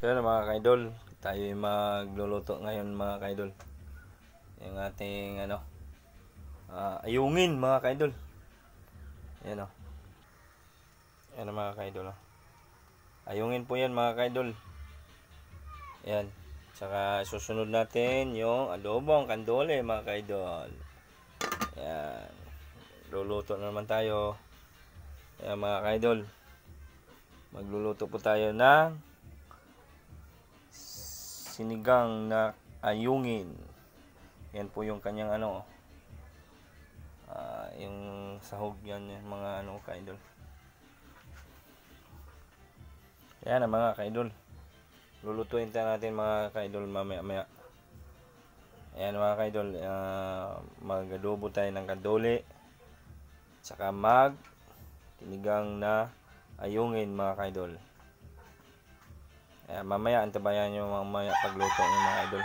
So yun mga kaidol, tayo yung magluluto ngayon mga kaidol. Yung ating ayungin mga kaidol. Yan o. Yan mga kaidol o. Ayungin po yan mga kaidol. Yan. Saka susunod natin yung adobong kandole mga kaidol. Yan. Luluto na naman tayo. Yan mga kaidol. Magluluto po tayo ng sinigang na ayungin. Yan po yung kanyang yung sahog yan yung mga kaidol. Yan mga kaidol. Lulutuin natin mga kaidol mamaya. Ayan mga kaidol, mag-adobo tayo ng kandole. Tsaka sinigang na ayungin mga kaidol. Mamaya antabayan nyo mamaya pagluto ng mga idol.